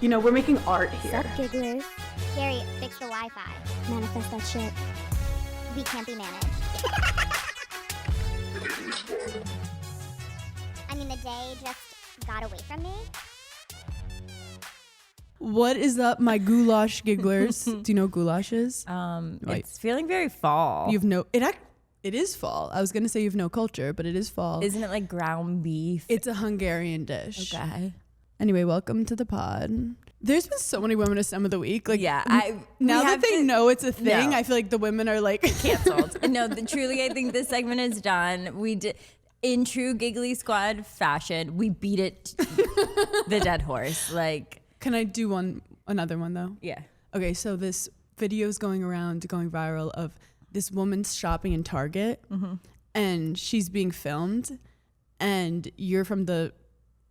You know, we're making art here. Sup, gigglers? Gary, fix the Wi-Fi. Manifest that shit. We can't be managed. I mean, the day just got away from me. What is up, my goulash gigglers? Do you know what goulash is? It's feeling very fall. It is fall. I was gonna say you have no culture, but it is fall. Isn't it like ground beef? It's a Hungarian dish. Okay. Anyway, welcome to the pod. There's been so many womenist of the week. Like, yeah, now that they know it's a thing, No. I feel like the women are like Canceled. No, truly, I think this segment is done. We did, in true Giggly Squad fashion, we beat it the dead horse. Like, Can I do another one though? yeah. Okay, so this video is going viral of this woman's shopping in Target, and she's being filmed, and you're from the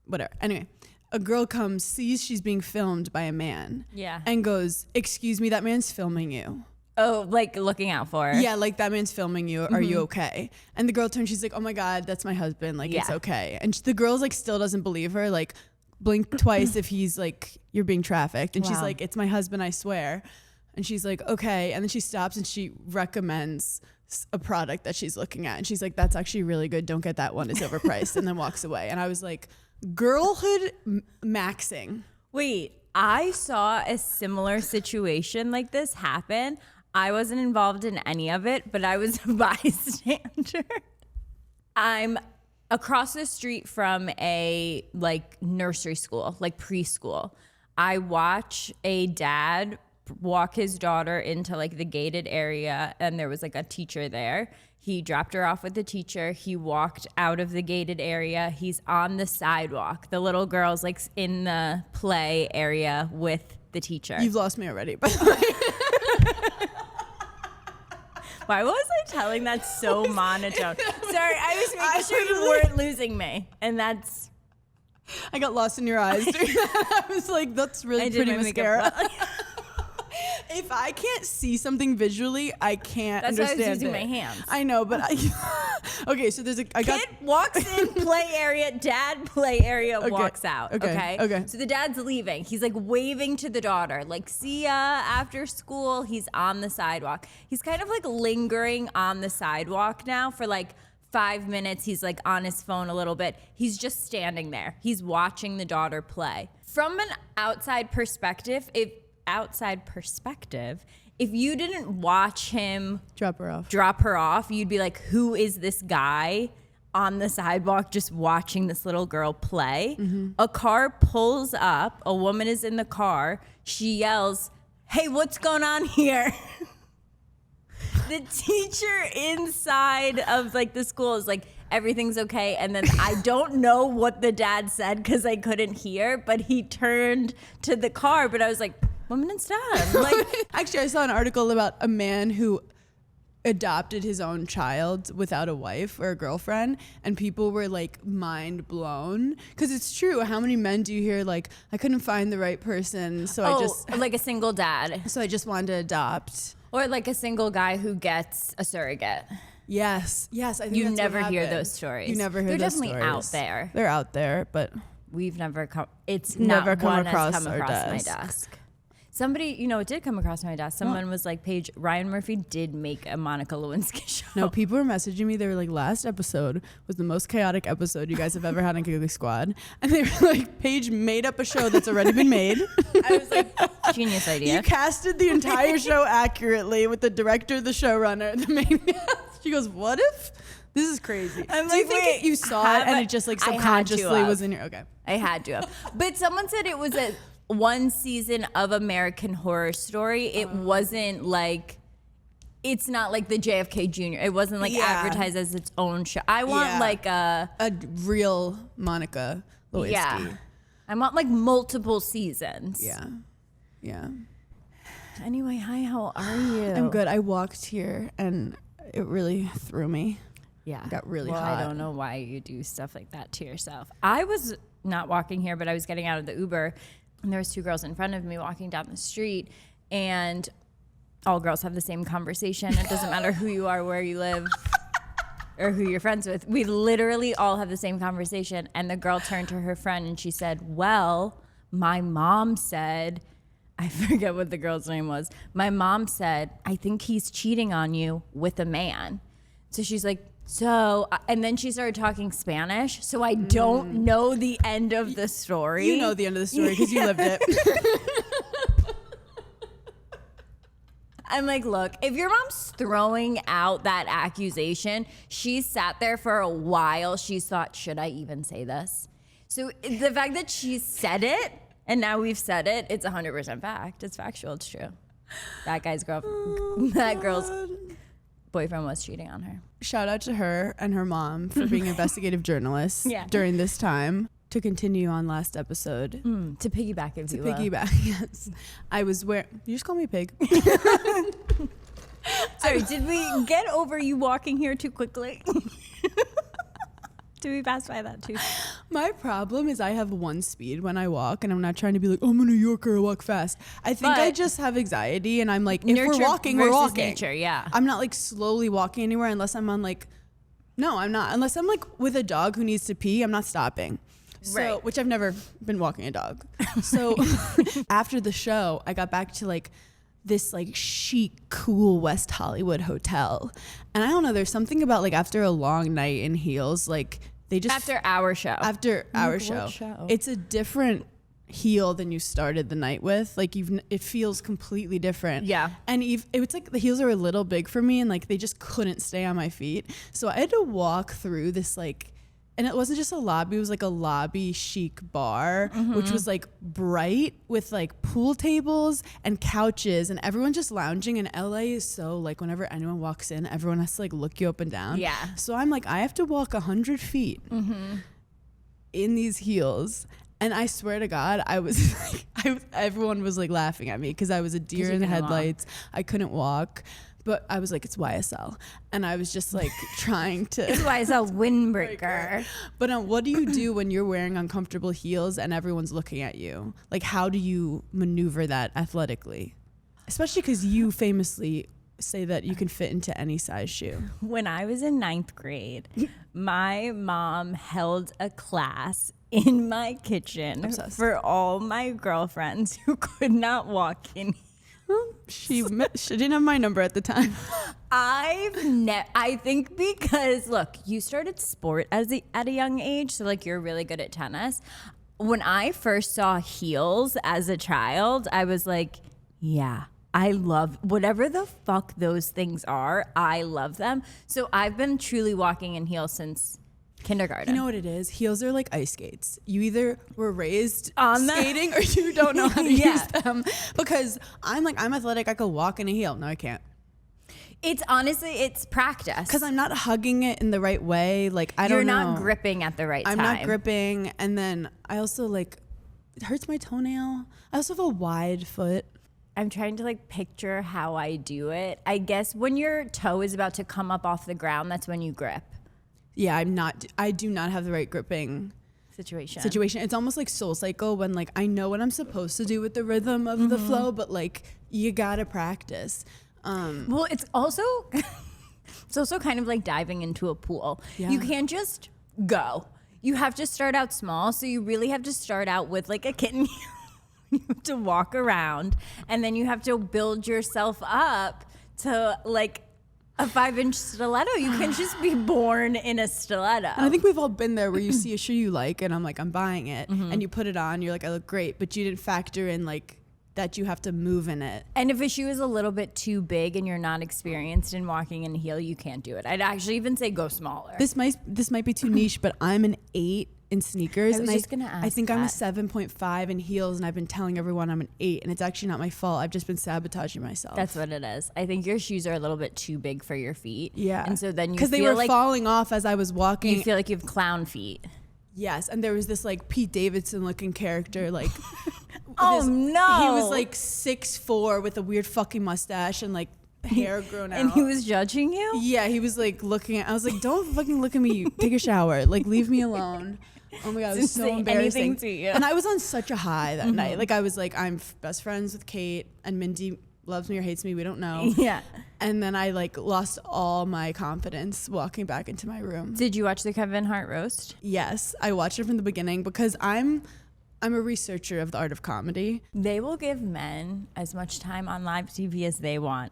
whatever. Anyway, a girl comes, sees she's being filmed by a man, Yeah. and goes, "Excuse me, that man's filming you." Oh, like looking out for her. Yeah, like that man's filming you. Are you okay? And the girl turns, she's like, "Oh my God, that's my husband. Like, it's Yeah. okay." And the girl's like, still doesn't believe her. Like, blink twice if he's like, "You're being trafficked." And she's Wow. like, "It's my husband, I swear." And she's like, "Okay." And then she stops and she recommends a product that she's looking at. And she's like, "That's actually really good. Don't get that one. It's overpriced." And then walks away. And I was like, girlhood maxing. Wait, I saw a similar situation like this happen. I wasn't involved in any of it, but I was a bystander. I'm across the street from a like nursery school, like preschool. I watch a dad walk his daughter into like the gated area, and there was like a teacher there. He dropped her off with the teacher. He walked out of the gated area. He's on the sidewalk. The little girl's like in the play area with the teacher. You've lost me already, by the way. Why was I telling that so monotone? Sorry, I was making sure you weren't losing me. And that's... I got lost in your eyes. I was like, that's really pretty mascara. If I can't see something visually, I can't That's why I understand was using it. my hands. I know, but okay, so there's a Kid walks in, play area, dad play area, walks out. Okay. So the dad's leaving. He's like waving to the daughter, like, "See ya after school." He's on the sidewalk. He's kind of like lingering on the sidewalk now for like 5 minutes. He's like on his phone a little bit. He's just standing there. He's watching the daughter play. From an outside perspective, if you didn't watch him drop her off, you'd be like, who is this guy on the sidewalk just watching this little girl play? A car pulls up, a woman is in the car, she yells, "Hey, what's going on here?" The teacher inside of like the school is like, "Everything's okay." And then I don't know what the dad said because I couldn't hear, but he turned to the car, but I was like, "Woman, it's done." Like, actually, I saw an article about a man who adopted his own child without a wife or a girlfriend, and people were like mind blown because it's true. How many men do you hear like, "I couldn't find the right person, so I just like a single dad, so I just wanted to adopt," or like a single guy who gets a surrogate? Yes. I think You that's never what hear happened. those stories. You never hear They're those stories. definitely out there. They're out there, but We've never come. It's Never not come one across has come our across my desk. desk. Somebody, it did come across my desk. Someone was like, "Paige, Ryan Murphy did make a Monica Lewinsky show." no, people were messaging me. They were like, "Last episode was the most chaotic episode you guys have ever had on Giggly Squad." And they were like, "Paige made up a show that's already been made." I was like, genius idea. You casted the entire show accurately with the director, the showrunner, the main cast. She goes, "What if? This is crazy." I'm Do you like, think wait, you saw it and it just like I had to subconsciously have. was in your, okay. I had to have. But someone said it was a one season of American Horror Story. It wasn't like, it's not like the JFK Jr. It wasn't like advertised as its own show. I want like a real Monica Lewinsky. Yeah. I want like multiple seasons. Yeah. Anyway, hi, how are you? I'm good. I walked here and it really threw me. Yeah. Got really well, hot. I don't know why you do stuff like that to yourself. I was not walking here, but I was getting out of the Uber, and there was two girls in front of me walking down the street, and all girls have the same conversation. It doesn't matter who you are, where you live, or who you're friends with. We literally all have the same conversation. And the girl turned to her friend and she said, "Well, my mom said, I forget what the girl's name was. My mom said, I think he's cheating on you with a man. So she's like, and then she started talking Spanish. So I don't know the end of the story. You know the end of the story because you lived it. I'm like, look, if your mom's throwing out that accusation, she sat there for a while. She's thought, should I even say this? So the fact that she said it, and now we've said it, it's 100% fact. It's factual. It's true. That girl's boyfriend was cheating on her. Shout out to her and her mom for being investigative journalists during this time. To continue on last episode. To piggyback, if you will. Yes. I was you just call me a pig. Sorry, did we get over you walking here too quickly? Did we pass by that too? My problem is I have one speed when I walk, and I'm not trying to be like, oh, I'm a New Yorker, I walk fast. I think I just have anxiety, and I'm like, if we're walking, we're walking. Nature, yeah. I'm not like slowly walking anywhere unless I'm on like, no, I'm not. Unless I'm like with a dog who needs to pee, I'm not stopping. So, Right. Which I've never been walking a dog. So after the show, I got back to like this like chic, cool West Hollywood hotel. And I don't know, there's something about like after a long night in heels, like they just... After our show. Show. It's a different heel than you started the night with. Like it feels completely different. Yeah. And it's like the heels are a little big for me and like they just couldn't stay on my feet. So I had to walk through this like... And it wasn't just a lobby, it was like a lobby chic bar, which was like bright with like pool tables and couches and everyone just lounging. And LA is so like whenever anyone walks in, everyone has to like look you up and down. Yeah. So I'm like, I have to walk 100 feet in these heels. And I swear to God, I was like, everyone was like laughing at me because I was a deer in the headlights. I couldn't walk. But I was like, it's YSL. And I was just like trying to... It's YSL windbreaker. But what do you do when you're wearing uncomfortable heels and everyone's looking at you? Like, how do you maneuver that athletically? Especially because you famously say that you can fit into any size shoe. When I was in 9th grade, my mom held a class in my kitchen for all my girlfriends who could not walk in heels. She didn't have my number at the time. I think because look, you started sport at a young age, so like you're really good at tennis. When I first saw heels as a child, I was like, yeah, I love whatever the fuck those things are. I love them. So I've been truly walking in heels since kindergarten. You know what it is? Heels are like ice skates. You either were raised on skating or you don't know how to use them. Because I'm athletic. I could walk in a heel. No, I can't. It's honestly, it's practice. Because I'm not hugging it in the right way. Like I don't know. You're not gripping at the right time. I'm not gripping. And then I also like, it hurts my toenail. I also have a wide foot. I'm trying to like picture how I do it. I guess when your toe is about to come up off the ground, that's when you grip. Yeah, I do not have the right gripping situation. It's almost like Soul Cycle when like I know what I'm supposed to do with the rhythm of the flow, but like you gotta practice. Well, it's also kind of like diving into a pool. Yeah. You can't just go. You have to start out small. So you really have to start out with like a kitten. You have to walk around and then you have to build yourself up to like a 5-inch stiletto. You can't just be born in a stiletto. And I think we've all been there where you see a shoe you like and I'm like, I'm buying it. And you put it on, you're like, I look great. But you didn't factor in like that you have to move in it. And if a shoe is a little bit too big and you're not experienced in walking in a heel, you can't do it. I'd actually even say go smaller. This might be too niche, but I'm an 8 in sneakers. I was just gonna ask I think that. I'm a 7.5 in heels, and I've been telling everyone I'm an 8, and it's actually not my fault. I've just been sabotaging myself. That's what it is. I think your shoes are a little bit too big for your feet. Yeah. And so then you because they feel were like falling off as I was walking. you feel like you have clown feet. Yes, and there was this like Pete Davidson looking character, like Oh no. he was like 6'4" with a weird fucking mustache and like hair grown out. And he was judging you? Yeah, he was like looking at. I was like, don't fucking look at me. Take a shower. Like, leave me alone. Oh my god, it was so say embarrassing. anything to you. And I was on such a high that night. Like I was like, I'm best friends with Kate, and Mindy loves me or hates me. We don't know. Yeah. And then I like lost all my confidence walking back into my room. Did you watch the Kevin Hart roast? Yes, I watched it from the beginning because I'm I'm a researcher of the art of comedy. They will give men as much time on live TV as they want.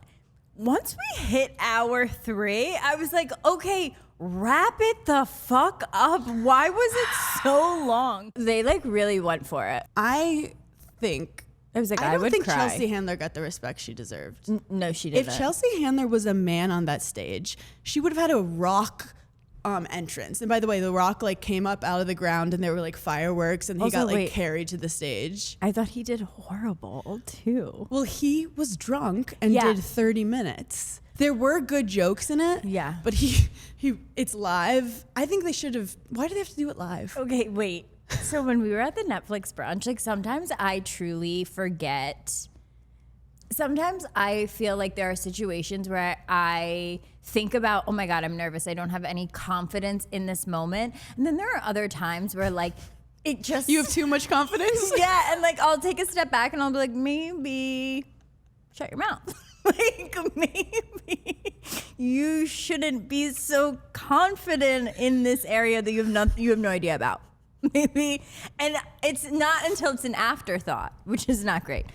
Once we hit hour 3, I was like, okay, wrap it the fuck up. Why was it so long? They like really went for it. I think I was like, I don't would think cry. Chelsea Handler got the respect she deserved. No, she didn't. If Chelsea Handler was a man on that stage, she would have had a rock entrance. And by the way, the rock like came up out of the ground and there were like fireworks and he Also, got like wait. carried to the stage. I thought he did horrible too. Well, he was drunk and Yeah. did 30 minutes. There were good jokes in it. Yeah. But it's live. I think they should have. Why do they have to do it live? Okay, wait. So when we were at the Netflix brunch, like sometimes I truly forget. Sometimes I feel like there are situations where I think about, oh my God, I'm nervous. I don't have any confidence in this moment. And then there are other times where like it just. You have too much confidence? Yeah. And like I'll take a step back and I'll be like, maybe shut your mouth. Like maybe you shouldn't be so confident in this area that you have no idea about. Maybe. And it's not until it's an afterthought, which is not great.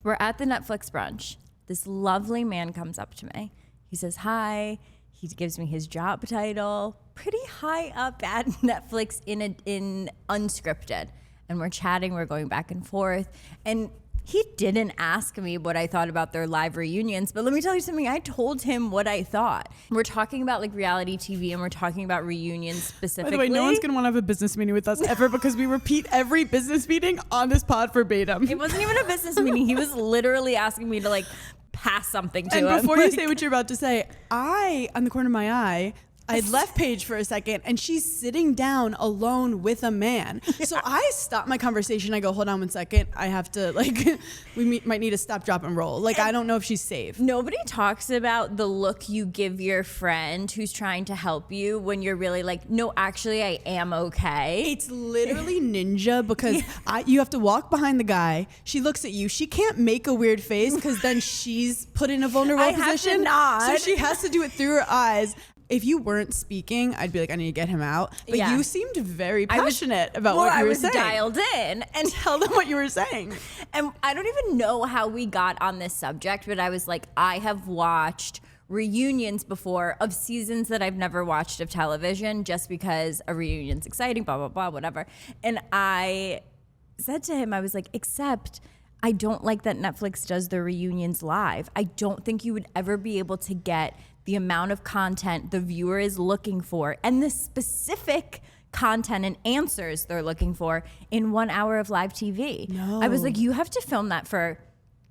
We're at the Netflix brunch. This lovely man comes up to me. He says, hi. He gives me his job title, pretty high up at Netflix in unscripted. And we're chatting, we're going back and forth. And he didn't ask me what I thought about their live reunions, but let me tell you something. I told him what I thought. We're talking about like reality TV and we're talking about reunions specifically. By the way, no one's going to want to have a business meeting with us ever because we repeat every business meeting on this pod verbatim. It wasn't even a business meeting. He was literally asking me to like pass something to him. And before you Like, say what you're about to say, on the corner of my eye, I had left Paige for a second and she's sitting down alone with a man. So I stopped my conversation. I go, hold on 1 second. I have to might need to stop, drop and roll. Like, I don't know if she's safe. nobody talks about the look you give your friend who's trying to help you when you're really like, no, actually I am okay. It's literally ninja because you have to walk behind the guy. She looks at you. She can't make a weird face because then she's put in a vulnerable I have to position. nod. So she has to do it through her eyes. If you weren't speaking, I'd be like, I need to get him out. But Yeah. you seemed very passionate about well, what you I were was saying. dialed in. And Tell them what you were saying. And I don't even know how we got on this subject, but I was like, I have watched reunions before of seasons that I've never watched of television just because a reunion's exciting, blah, blah, blah, whatever. And I said to him, I was like, except I don't like that Netflix does their reunions live. I don't think you would ever be able to get the amount of content the viewer is looking for and the specific content and answers they're looking for in 1 hour of live TV. No. I was like, you have to film that for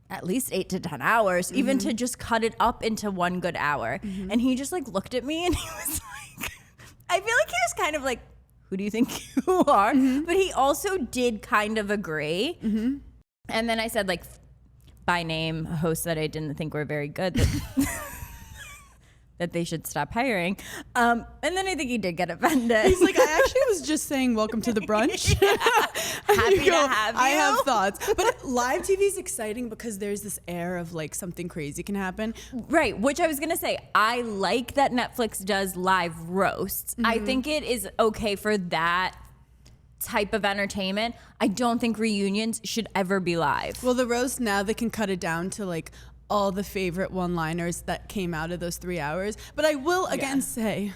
at least 8 to 10 hours, even to just cut it up into 1 good hour. And he just like looked at me and he was like, I feel like he was kind of like, who do you think you are? But he also did kind of agree. And then I said like, by name, a host that I didn't think were very good. That they should stop hiring. And then I think he did get offended. He's like, I actually was just saying welcome to the brunch. Happy You go, to have you. I have thoughts. But live TV is exciting because there's this air of like something crazy can happen. Right, which I was gonna say, I like that Netflix does live roasts. I think it is okay for that type of entertainment. I don't think reunions should ever be live. Well, the roast now they can cut it down to like all the favorite one-liners that came out of those 3 hours. But I will again say,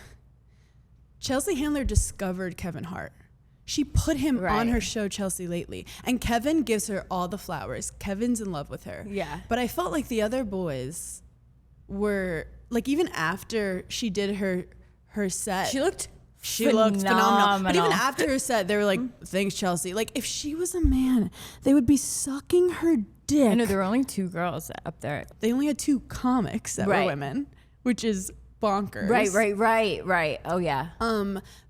Chelsea Handler discovered Kevin Hart. She put him on her show, Chelsea Lately. And Kevin gives her all the flowers. Kevin's in love with her. Yeah. But I felt like the other boys were, like even after she did her set. She looked phenomenal. But even after her set, they were like, thanks, Chelsea. Like if she was a man, they would be sucking her dick. I know there were only 2 girls up there. They only had 2 comics that were women, which is bonkers. Right. Oh yeah.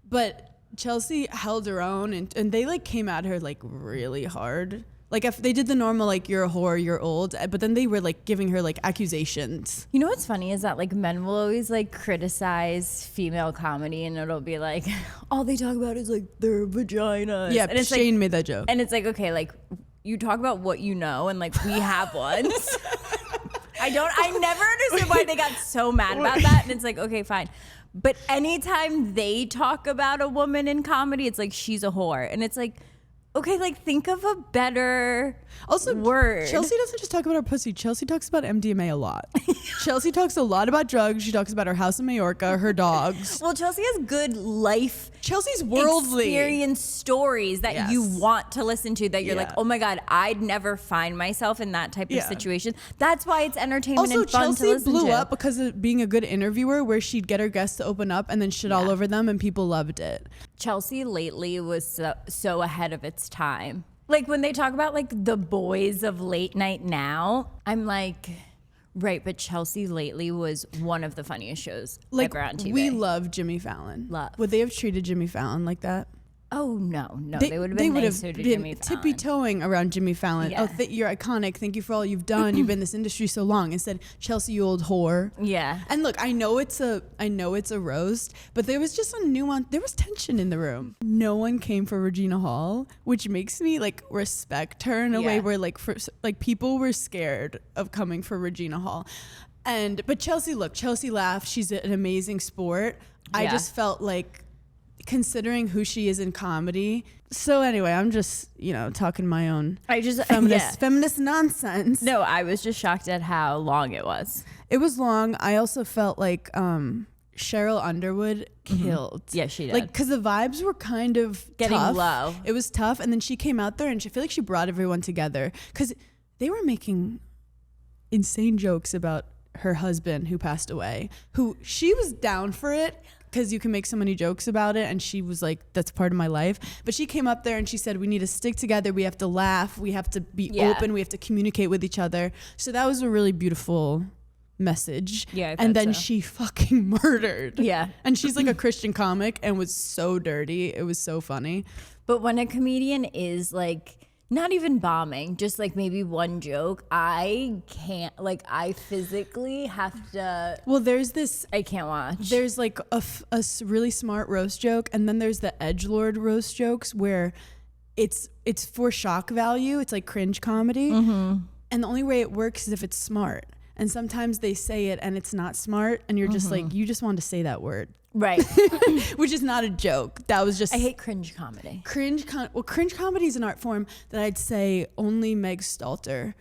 But Chelsea held her own and they like came at her like really hard. Like if they did the normal like you're a whore, you're old, but then they were like giving her like accusations. You know what's funny is that like men will always like criticize female comedy and it'll be like all they talk about is like their vaginas. Yeah, and it's Shane made that joke. And it's like, okay, like you talk about what you know and like we have ones. I never understood why they got so mad about that. And it's like, okay, fine. But anytime they talk about a woman in comedy, it's like she's a whore. And it's like, Okay, like think of a better Also, word. Chelsea doesn't just talk about her pussy. Chelsea talks about MDMA a lot. Chelsea talks a lot about drugs. She talks about her house in Mallorca, her dogs. Well, Chelsea has good life Chelsea's worldly experience stories that Yes. you want to listen to, that you're like, Yeah. oh my God, I'd never find myself in that type of Yeah. situation. That's why it's entertainment Also, and fun to Chelsea listen blew to. up because of being a good interviewer, where she'd get her guests to open up and then shit all over them, and people loved it. Chelsea lately was so ahead of its time. Like when they talk about like the boys of late night now, I'm like, right, but Chelsea lately was one of the funniest shows Like, ever on TV. we love Jimmy Fallon. Love. Would they have treated Jimmy Fallon like that? Oh no, they would have been nicer to Jimmy Fallon. tippy-toeing around Jimmy Fallon. Yeah. Oh, you're iconic. Thank you for all you've done. You've been in this industry so long. Instead, Chelsea, you old whore. Yeah. And look, I know it's a roast, but there was just a nuance. There was tension in the room. No one came for Regina Hall, which makes me like respect her in a way where like people were scared of coming for Regina Hall. But Chelsea laughed. She's an amazing sport. I Yeah. just felt like, considering who she is in comedy. So anyway, I'm just, talking my own feminist nonsense. No, I was just shocked at how long it was. It was long. I also felt like Cheryl Underwood killed. Yeah, she did. Like, because the vibes were kind of Getting tough. low. It was tough. And then she came out there and I feel like she brought everyone together because they were making insane jokes about her husband who passed away, who she was down for it because you can make so many jokes about it. And she was like, that's part of my life. But she came up there and she said, we need to stick together. We have to laugh. We have to be open. We have to communicate with each other. So that was a really beautiful message. Yeah, and then she fucking murdered. Yeah. And she's like a Christian comic and was so dirty. It was so funny. But when a comedian is like, not even bombing, just like maybe one joke, I can't, like, I physically have to. Well, I can't watch. There's like a really smart roast joke, and then there's the edgelord roast jokes where it's for shock value. It's like cringe comedy. And the only way it works is if it's smart. And sometimes they say it and it's not smart, and you're just like, you just want to say that word. Right. Which is not a joke. That was just. I hate cringe comedy. Cringe comedy is an art form that I'd say only Meg Stalter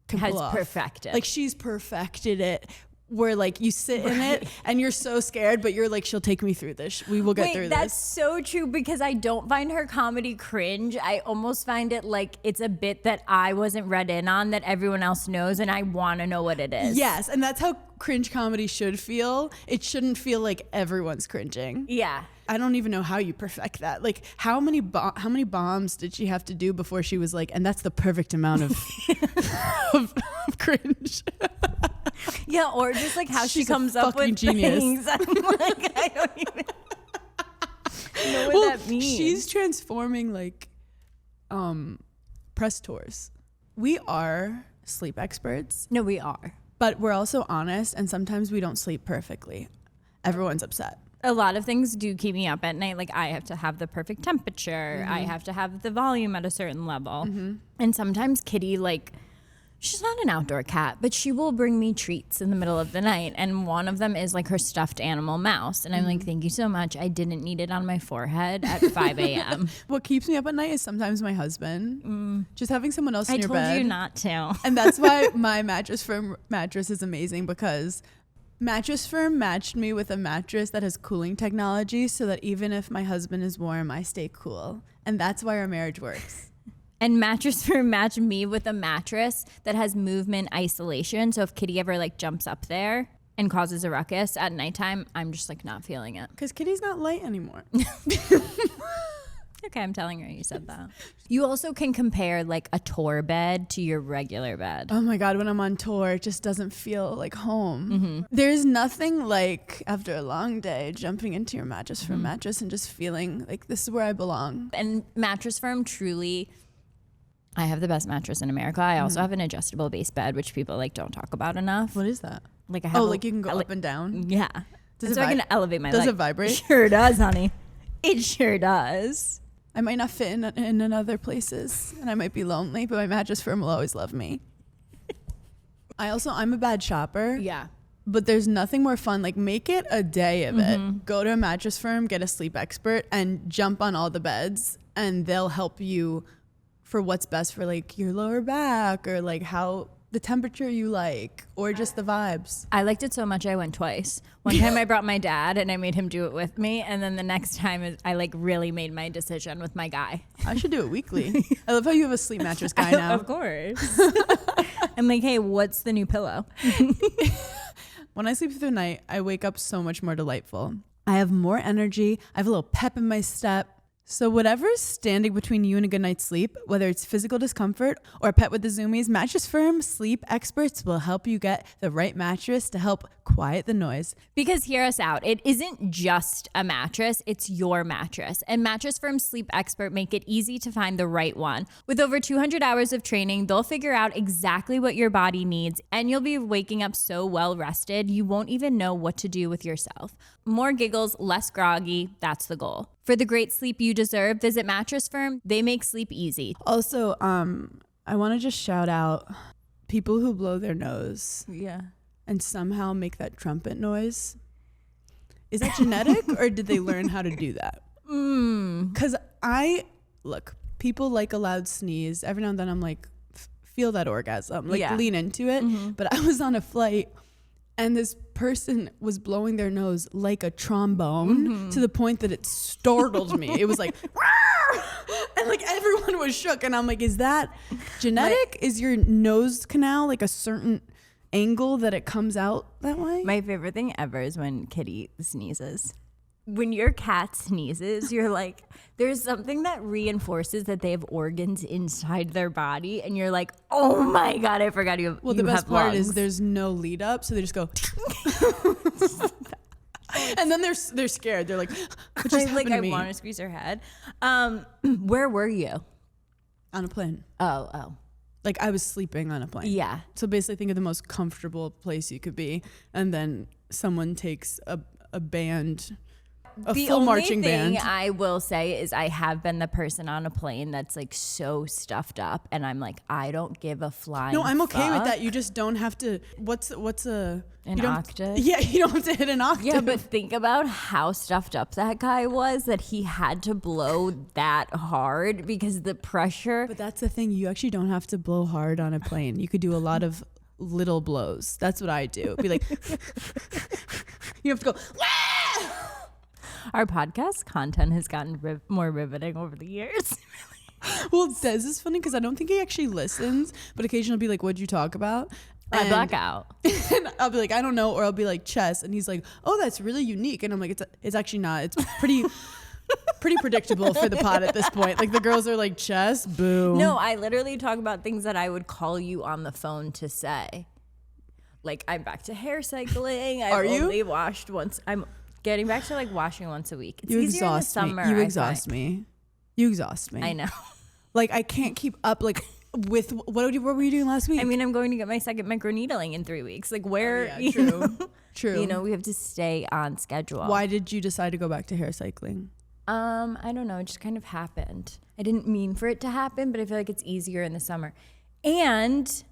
can Has pull off. perfected. Like, she's perfected it. Where like you sit in it and you're so scared, but you're like, she'll take me through this. We will get through That's this. so true, because I don't find her comedy cringe. I almost find it like it's a bit that I wasn't read in on that everyone else knows, and I want to know what it is. Yes, and that's how cringe comedy should feel. It shouldn't feel like everyone's cringing. Yeah. I don't even know how you perfect that. Like, how many bombs did she have to do before she was like, and that's the perfect amount of of cringe. Yeah, or just like how she She's a comes up fucking with genius. things. I'm like, I don't even know what that means. She's transforming like press tours. We are sleep experts, No, we are. but we're also honest, and sometimes we don't sleep perfectly. Everyone's upset. A lot of things do keep me up at night. Like, I have to have the perfect temperature. I have to have the volume at a certain level. And sometimes Kitty, like, she's not an outdoor cat, but she will bring me treats in the middle of the night. And one of them is like her stuffed animal mouse. And I'm like, thank you so much. I didn't need it on my forehead at 5 a.m. What keeps me up at night is sometimes my husband. Just having someone else in your bed. I told you not to. And that's why my Mattress Firm mattress is amazing, because Mattress Firm matched me with a mattress that has cooling technology so that even if my husband is warm, I stay cool. And that's why our marriage works. And Mattress Firm matched me with a mattress that has movement isolation. So if Kitty ever like jumps up there and causes a ruckus at nighttime, I'm just like not feeling it. Because Kitty's not light anymore. Okay, I'm telling her you said that. You also can compare like a tour bed to your regular bed. Oh my God, when I'm on tour, it just doesn't feel like home. There's nothing like, after a long day, jumping into your Mattress Firm mattress and just feeling like this is where I belong. And Mattress Firm truly, I have the best mattress in America. I also have an adjustable base bed, which people like don't talk about enough. What is that? Like I have like you can go up and down? Yeah. Does so it I can elevate my Does leg. it vibrate? Sure does, honey. It sure does. I might not fit in other places, and I might be lonely, but my Mattress Firm will always love me. I'm a bad shopper. Yeah. But there's nothing more fun. Like, make it a day of it. Go to a Mattress Firm, get a sleep expert, and jump on all the beds and they'll help you for what's best for like your lower back or like how the temperature you like or just the vibes. I liked it so much I went twice. One time I brought my dad and I made him do it with me, and then the next time I like really made my decision with my guy. I should do it weekly. I love how you have a sleep mattress guy now. Of course. I'm like, hey, what's the new pillow? When I sleep through the night, I wake up so much more delightful. I have more energy. I have a little pep in my step. So whatever's standing between you and a good night's sleep, whether it's physical discomfort or a pet with the zoomies, Mattress Firm sleep experts will help you get the right mattress to help quiet the noise. Because hear us out, it isn't just a mattress, it's your mattress. And Mattress Firm's sleep expert make it easy to find the right one. With over 200 hours of training, they'll figure out exactly what your body needs, and you'll be waking up so well rested, you won't even know what to do with yourself. More giggles, less groggy, that's the goal. For the great sleep you deserve, visit Mattress Firm. They make sleep easy. Also, I want to just shout out people who blow their nose Yeah. and somehow make that trumpet noise. Is that genetic or did they learn how to do that? Because look, people like a loud sneeze. Every now and then I'm like, feel that orgasm, like lean into it. But I was on a flight and this person was blowing their nose like a trombone to the point that it startled me. It was like, and like everyone was shook. And I'm like, is that genetic? Is your nose canal like a certain angle that it comes out that way? My favorite thing ever is when Kitty sneezes. When your cat sneezes, you're like, there's something that reinforces that they have organs inside their body, and you're like, oh my God, I forgot you have Well, the best have part lungs. is there's no lead up, so they just go. And then they're scared. They're like, what just happened to me? I want to squeeze her head. Where were you? On a plane. Oh. Like I was sleeping on a plane. Yeah. So basically think of the most comfortable place you could be, and then someone takes a band, a full marching band. The only thing I will say is I have been the person on a plane that's like so stuffed up, and I'm like, I don't give a flying No, I'm okay with fuck. that. You just don't have to. What's An you don't- octave? Yeah, you don't have to hit an octave. Yeah, but think about how stuffed up that guy was that he had to blow that hard because the pressure. But that's the thing. You actually don't have to blow hard on a plane. You could do a lot of little blows. That's what I do. Be like, you have to go. Our podcast content has gotten more riveting over the years. Well, Des is funny because I don't think he actually listens, but occasionally he'll be like, what'd you talk about? I black out. And I'll be like, I don't know. Or I'll be like, chess. And he's like, oh, that's really unique. And I'm like, it's actually not. It's pretty predictable for the pod at this point. Like the girls are like, chess, boo. No, I literally talk about things that I would call you on the phone to say. Like, I'm back to hair cycling. I've only washed once. I'm getting back to like washing once a week. It's You easier in the exhaust summer. me. You I exhaust find. me. You exhaust me. I know. Like I can't keep up. Like with what were you doing last week? I mean, I'm going to get my second microneedling in 3 weeks. Like where? Oh, yeah, true. True. You know, we have to stay on schedule. Why did you decide to go back to hair cycling? I don't know. It just kind of happened. I didn't mean for it to happen, but I feel like it's easier in the summer. And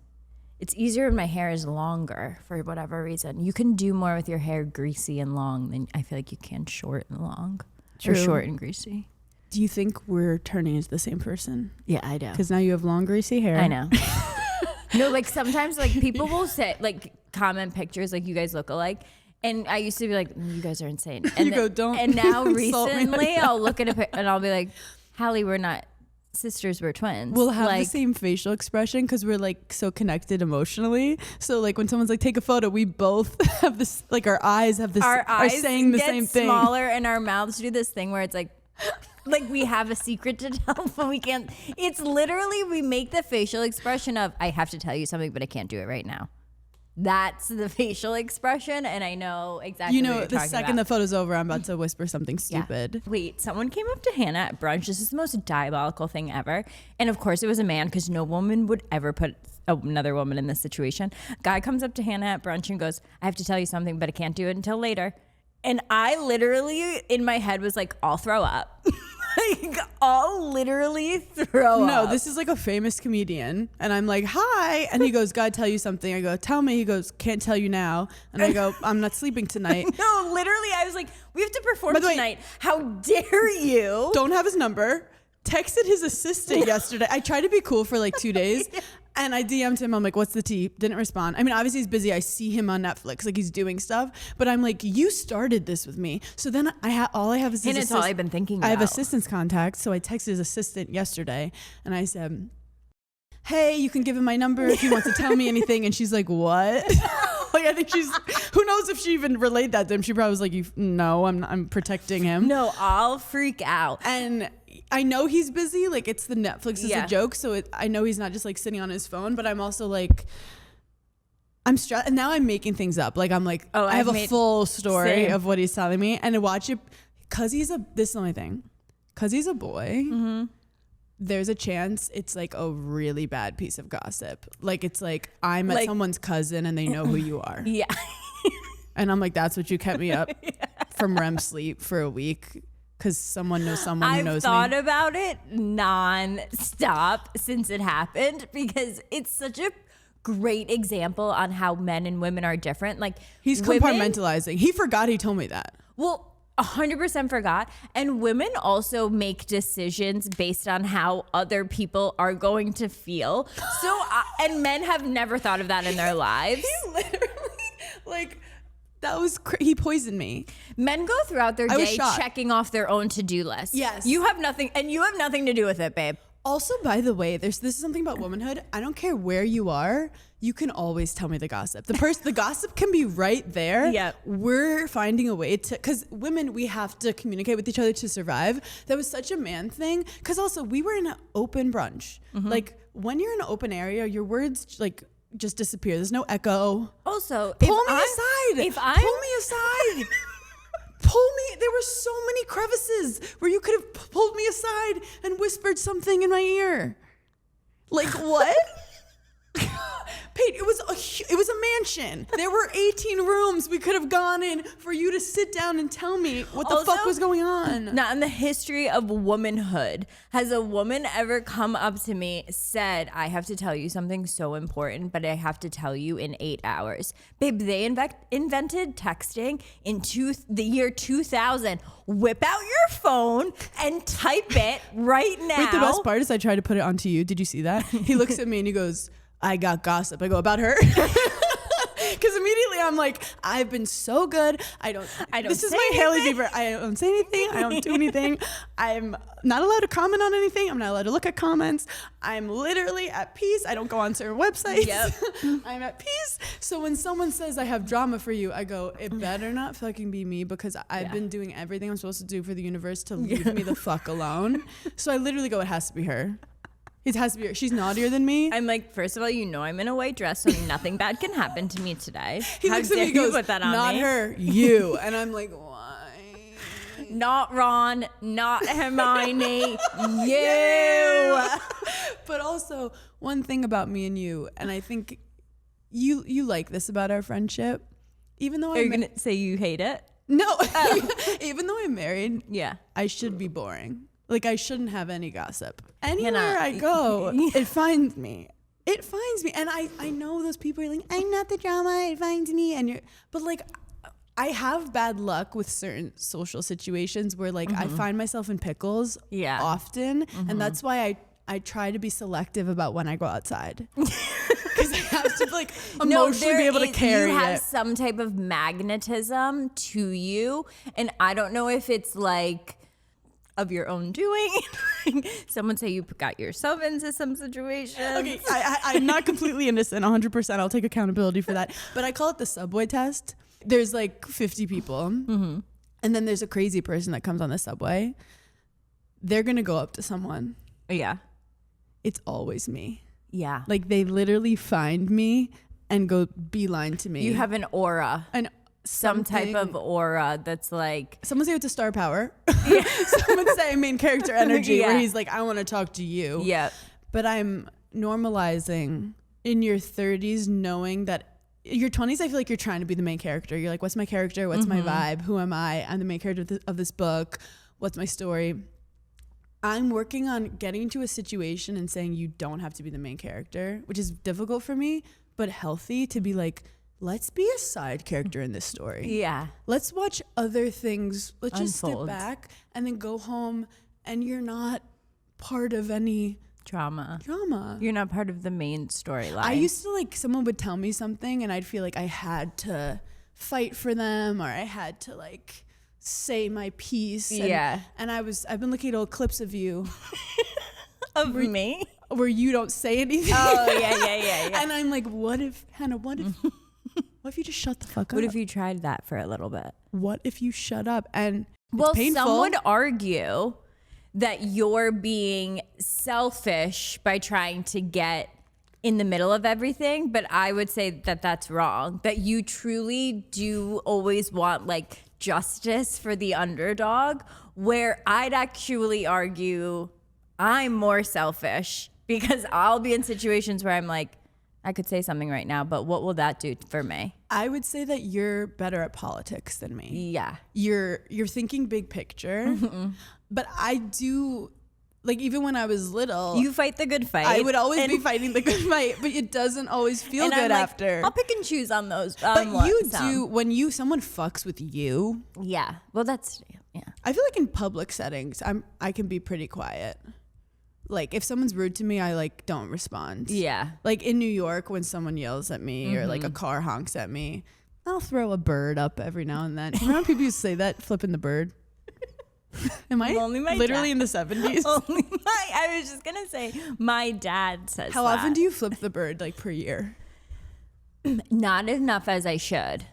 it's easier when my hair is longer for whatever reason. You can do more with your hair greasy and long than I feel like you can short and long. True. Or short and greasy. Do you think we're turning into the same person? Yeah, I do. Because now you have long, greasy hair. I know. No, like sometimes like people will say like comment pictures like you guys look alike. And I used to be like, you guys are insane. And You go, "Don't And now insult me like recently that." I'll look at a pic and I'll be like, Hallie, we're not sisters, we're twins. We'll have like, the same facial expression because we're like so connected emotionally. So like when someone's like, take a photo, we both have this, like our eyes have this, our are eyes saying the get same thing. smaller and our mouths do this thing where it's like we have a secret to tell, but we can't. It's literally, we make the facial expression of, I have to tell you something, but I can't do it right now. That's the facial expression, and I know exactly You what know, you're the talking second about. the photo's over, I'm about to whisper something stupid. Yeah. Wait, someone came up to Hannah at brunch. This is the most diabolical thing ever. And of course it was a man because no woman would ever put another woman in this situation. Guy comes up to Hannah at brunch and goes, I have to tell you something, but I can't do it until later. And I literally, in my head, was like, I'll throw up. Like, I'll literally throw up. No, this is like a famous comedian. And I'm like, hi. And he goes, gotta tell you something. I go, tell me. He goes, can't tell you now. And I go, I'm not sleeping tonight. No, literally, I was like, we have to perform By the way, tonight. How dare you? Don't have his number. texted his assistant yesterday. I tried to be cool for like 2 days. And I DM'd him. I'm like, what's the tea? Didn't respond. I mean, obviously he's busy. I see him on Netflix. Like he's doing stuff. But I'm like, you started this with me. So then all I have is And it's all I've been thinking about. I have assistant's contact. So I texted his assistant yesterday. And I said, hey, you can give him my number if he wants to tell me anything. And she's like, what? Like I think who knows if she even relayed that to him. She probably was like, no, I'm protecting him. No, I'll freak out. And I know he's busy. Like it's the Netflix is a joke. So I know he's not just like sitting on his phone, but I'm also like, I'm stressed. And now I'm making things up. Like I'm like, I have a full story of what he's telling me. And to watch it, this is the only thing. Cause he's a boy, there's a chance it's like a really bad piece of gossip. Like it's like I met someone's cousin and they know who you are. Yeah. And I'm like, that's what you kept me up from REM sleep for a week. Because someone knows someone who knows me. I've thought about it non-stop since it happened because it's such a great example on how men and women are different. Like he's compartmentalizing. He forgot he told me that. Well, 100% forgot. And women also make decisions based on how other people are going to feel. So, and men have never thought of that in their lives. He literally, like... That was he poisoned me. Men go throughout their day checking off their own to-do list. Yes. You have nothing to do with it, babe. Also, by the way, this is something about womanhood. I don't care where you are. You can always tell me the gossip. The gossip can be right there. Yeah. We're finding a way to, because women, we have to communicate with each other to survive. That was such a man thing. Because also we were in an open brunch. Like when you're in an open area, your words like just disappear. There's no echo. Also, pull me aside. Pull me. There were so many crevices where you could have pulled me aside and whispered something in my ear. Like what? Paige, it was a mansion. There were 18 rooms we could have gone in for you to sit down and tell me what the fuck was going on. Now, in the history of womanhood, has a woman ever come up to me, said, I have to tell you something so important, but I have to tell you in 8 hours? Babe, they invented texting in the year 2000. Whip out your phone and type it right now. Wait, the best part is I tried to put it onto you. Did you see that? He looks at me and he goes, I got gossip. I go, about her? Because immediately I'm like, I've been so good. I don't this is my Haley Bieber. I don't say anything. I don't do anything. I'm not allowed to comment on anything. I'm not allowed to look at comments. I'm literally at peace. I don't go on certain websites. Yep. I'm at peace. So when someone says I have drama for you, I go, it better not fucking be me because I've been doing everything I'm supposed to do for the universe to leave me the fuck alone. So I literally go, it has to be her. It has to be her. She's naughtier than me. I'm like, first of all, you know I'm in a white dress, so nothing bad can happen to me today. He looks at me and goes, put that on not me? Her, you. And I'm like, why? Not Ron, not Hermione, you. But also, one thing about me and you, and I think you like this about our friendship, even though Are you going to say you hate it? No. Even though I'm married, yeah, I should be boring. Like, I shouldn't have any gossip. Anywhere I go, it finds me. It finds me. And I know those people are like, I'm not the drama, it finds me. But like, I have bad luck with certain social situations where like I find myself in pickles often. And that's why I try to be selective about when I go outside. Because I have to like emotionally be able to carry it. You have some type of magnetism to you. And I don't know if it's like of your own doing. Someone say you got yourself into some situation. Okay, I'm not completely innocent, 100%. I'll take accountability for that. But I call it the subway test. There's like 50 people. And then there's a crazy person that comes on the subway. They're going to go up to someone. Yeah. It's always me. Yeah. Like they literally find me and go beeline to me. You have an aura. Some type of aura that's like... Someone say it's a star power. Yeah. Someone say main character energy where he's like, I want to talk to you. Yeah. But I'm normalizing in your 30s knowing that your 20s, I feel like you're trying to be the main character. You're like, what's my character? What's my vibe? Who am I? I'm the main character of this book. What's my story? I'm working on getting into a situation and saying you don't have to be the main character, which is difficult for me, but healthy to be like, let's be a side character in this story. Yeah. Let's watch other things. Let's just step back and then go home and you're not part of any drama. drama. You're not part of the main storyline. I used to like, someone would tell me something and I'd feel like I had to fight for them, or I had to like say my piece. Yeah. And I've been looking at old clips of you of me? where you don't say anything. Oh, yeah. And I'm like, what if, Hannah, what if you just shut the fuck up? What if you tried that for a little bit? What if you shut up? And Well, it's painful. some would argue that you're being selfish by trying to get in the middle of everything, but I would say that that's wrong. That you truly do always want like justice for the underdog, where I'd actually argue I'm more selfish because I'll be in situations where I'm like, I could say something right now, but what will that do for me? I would say that you're better at politics than me. Yeah. You're thinking big picture. But I do, like, even when I was little, You fight the good fight. I would always and- be fighting the good fight, but it doesn't always feel and good I'm like, after. I'll pick and choose on those. But you do, when someone fucks with you, Yeah. Well, that's, yeah. I feel like in public settings, I can be pretty quiet. Like, if someone's rude to me, I like don't respond. Yeah. Like in New York, when someone yells at me or like a car honks at me, I'll throw a bird up every now and then. Remember people used to say that, flipping the bird? Am I Only my literally dad. in the 70s? I was just going to say, my dad says How that. often do you flip the bird, like per year? Not enough as I should.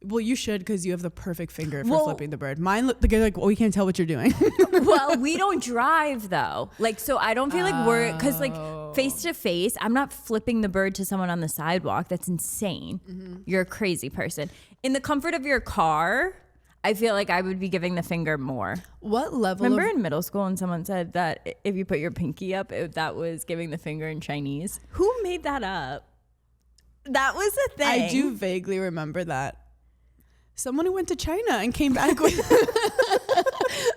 Well, you should, because you have the perfect finger for Well- flipping the bird. Mine, the guy's like, well, we can't tell what you're doing. Well, we don't drive though. Like, so I don't feel like we're, because like face to face, I'm not flipping the bird to someone on the sidewalk. That's insane. You're a crazy person. In the comfort of your car, I feel like I would be giving the finger more. What level Remember of... in middle school when someone said that if you put your pinky up, that was giving the finger in Chinese? Who made that up? That was a thing. I do vaguely remember that. Someone who went to China and came back with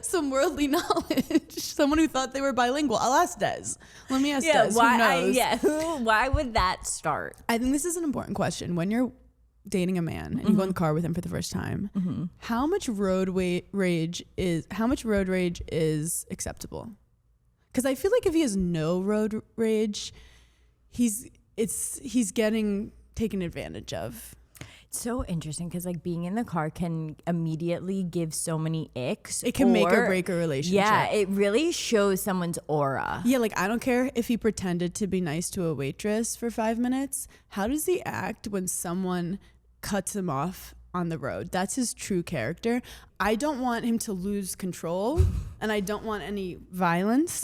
some worldly knowledge. Someone who thought they were bilingual. I'll ask Des. Let me ask Des. Who knows? Why would that start? I think this is an important question. When you're dating a man and you go in the car with him for the first time, how much road rage is acceptable? Because I feel like if he has no road rage, he's getting taken advantage of. So interesting because like being in the car can immediately give so many icks. It can make or break a relationship. Yeah, it really shows someone's aura. Yeah, like I don't care if he pretended to be nice to a waitress for 5 minutes. How does he act when someone cuts him off on the road? That's his true character. I don't want him to lose control and I don't want any violence.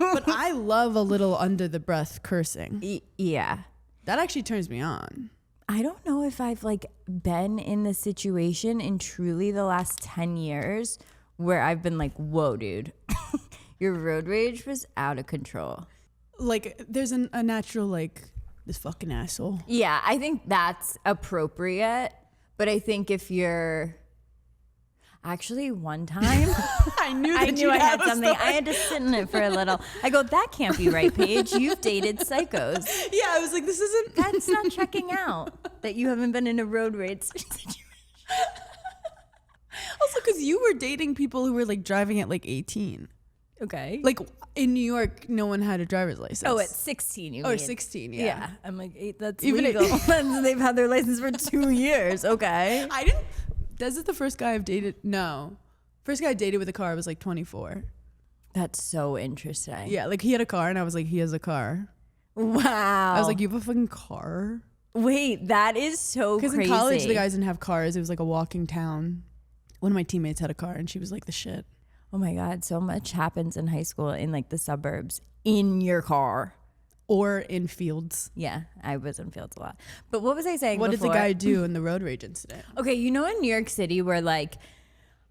But I love a little under the breath cursing. Yeah. That actually turns me on. I don't know if I've like been in the situation in truly the last 10 years where I've been like, whoa, dude, your road rage was out of control. Like there's a natural like, this fucking asshole. Yeah, I think that's appropriate. But I think if you're actually one time, I knew I that knew you'd I had have a something. story. I had to sit in it for a little. I go, that can't be right, Paige. You've dated psychos. Yeah, I was like, this isn't. That's not checking out that you haven't been in a road rage situation. Also, because you were dating people who were like driving at like 18. Okay. Like in New York, no one had a driver's license. Oh, at 16, you mean? Or 16, yeah. I'm like, 8, that's Even legal. it- And they've had their license for 2 years. Okay. I didn't. Des is the first guy I've dated. No. First guy I dated with a car was like 24. That's so interesting. Yeah, like he had a car and I was like, he has a car. Wow. I was like, you have a fucking car? wait, that is so crazy. Because in college, the guys didn't have cars. It was like a walking town. One of my teammates had a car and she was like the shit. Oh my God, so much happens in high school in like the suburbs in your car. Or in fields. Yeah, I was in fields a lot. But what was I saying What before? did the guy do in the road rage incident? Okay, you know in New York City where like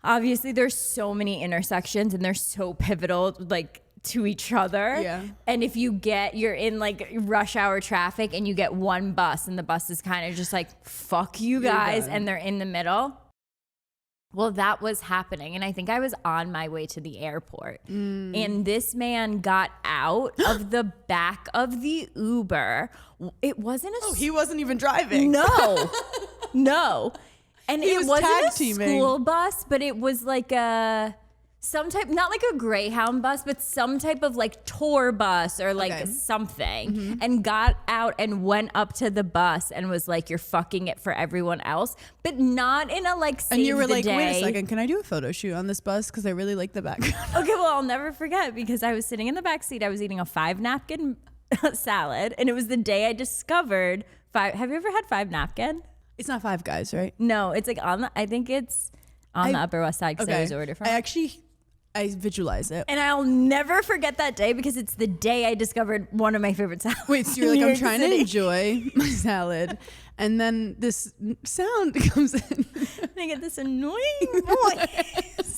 obviously there's so many intersections and they're so pivotal like to each other. Yeah. And if you're in like rush hour traffic and you get one bus and the bus is kind of just like, fuck you You're guys, done. and they're in the middle. Well, that was happening. And I think I was on my way to the airport. And this man got out of the back of the Uber. It wasn't a He wasn't even driving. no. No. And He it was wasn't tag a teaming. school bus, but it was like a some type, not like a Greyhound bus, but some type of like tour bus or like something, and got out and went up to the bus and was like, "You're fucking it for everyone else," but not in a like save And you were the like, day. wait a second, can I do a photo shoot on this bus? Because I really like the background. Okay, well, I'll never forget because I was sitting in the back seat. I was eating a 5 napkin salad, and it was the day I discovered five. Have you ever had 5 napkin? It's not Five Guys, right? No, it's like on the. I think it's on the Upper West Side because I always order from. I visualize it. And I'll never forget that day because it's the day I discovered one of my favorite salads. Wait, so you're like, I'm trying to enjoy my salad, and then this sound comes in. And I get this annoying voice.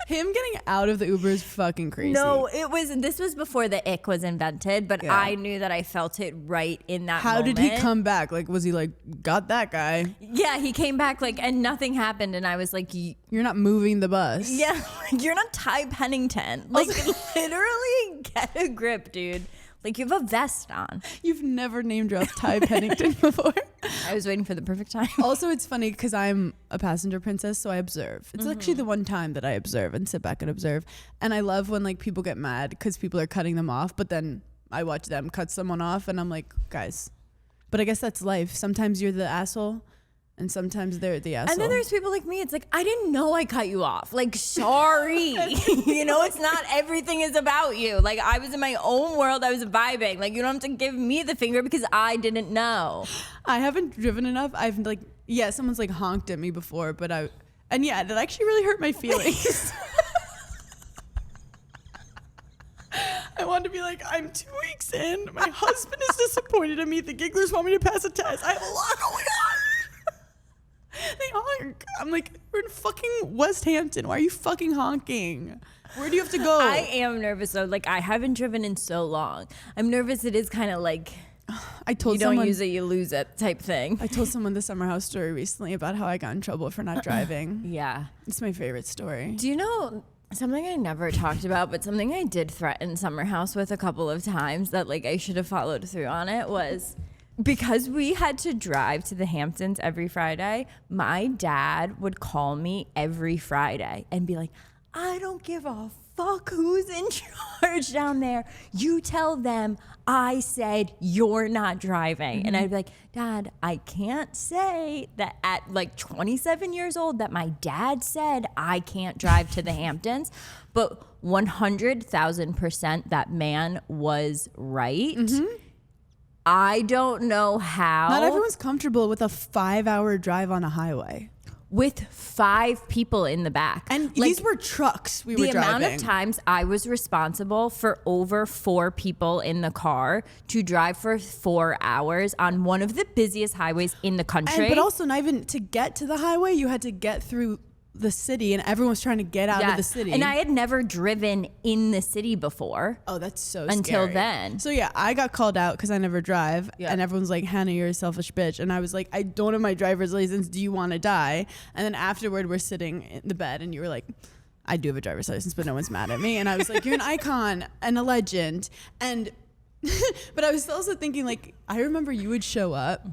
Him getting out of the Uber is fucking crazy. No, this was before the ick was invented, but I knew that I felt it right in that How moment. did he come back? Like, was he like, got that guy? Yeah, he came back like, and nothing happened. And I was like, You're not moving the bus. yeah, like, you're not Ty Pennington. Like, literally get a grip, dude. Like, you have a vest on. You've never name dropped Ty Pennington before. I was waiting for the perfect time. Also, it's funny because I'm a passenger princess, so I observe. It's actually the one time that I observe and sit back and observe. And I love when like people get mad because people are cutting them off, but then I watch them cut someone off and I'm like, guys. But I guess that's life. Sometimes you're the asshole and sometimes they're the asshole. And then there's people like me. It's like, I didn't know I cut you off. Like, sorry. You know, it's not everything is about you. Like, I was in my own world. I was vibing. Like, you don't have to give me the finger because I didn't know. I haven't driven enough. I've like, someone's like honked at me before, but that actually really hurt my feelings. I wanted to be like, I'm 2 weeks in. My husband is disappointed in me. The gigglers want me to pass a test. I have a lot going on. They honk. I'm like, we're in fucking West Hampton. Why are you fucking honking? Where do you have to go? I am nervous though. Like, I haven't driven in so long. I'm nervous. It is kind of like I told you don't someone, use it, you lose it type thing. I told someone the summer house story recently about how I got in trouble for not driving. Yeah. It's my favorite story. Do you know something I never talked about, but something I did threaten Summer House with a couple of times that like I should have followed through on it was because we had to drive to the Hamptons every Friday. My dad would call me every Friday and be like, I don't give a fuck who's in charge down there. You tell them I said you're not driving. And I'd be like, Dad, I can't say that at like 27 years old that my dad said I can't drive to the Hamptons. But 100,000% that man was right. I don't know how. Not everyone's comfortable with a 5-hour drive on a highway. With 5 people in the back. And like, these were trucks we were the driving. amount of times I was responsible for over 4 people in the car to drive for 4 hours on one of the busiest highways in the country. But also, not even to get to the highway, you had to get through the city, and everyone was trying to get out of the city. And I had never driven in the city before. Oh, that's so Until scary. then. So yeah, I got called out because I never drive, and everyone's like, Hannah, you're a selfish bitch. And I was like, I don't have my driver's license. Do you want to die? And then afterward, we're sitting in the bed, and you were like, I do have a driver's license, but no one's mad at me. And I was like, you're an icon and a legend. And but I was also thinking, like, I remember you would show up.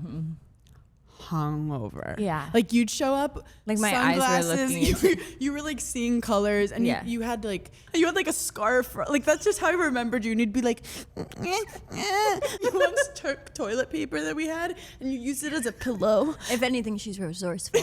Hungover. Yeah. Like you'd show up Like my eyes were looking you were like seeing colors and you had like a scarf. Like that's just how I remembered you. And you'd be like, you once took toilet paper that we had and you used it as a pillow. If anything, she's resourceful.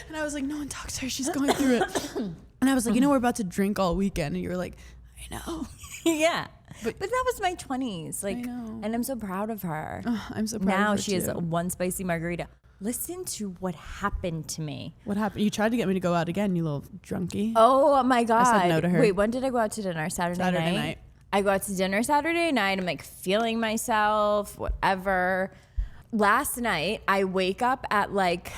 and I was like, no one talks to her. She's going through it. And I was like, we're about to drink all weekend. And you were like, I know. Yeah. But that was my 20s. Like, I know. and I'm so proud of her. I'm so proud now of her she has too. one spicy margarita. Listen to what happened to me. What happened? You tried to get me to go out again, you little drunkie. Oh my God. I said no to her. Wait, when did I go out to dinner? Saturday night? I go out to dinner Saturday night. I'm like feeling myself, whatever. Last night, I wake up at like,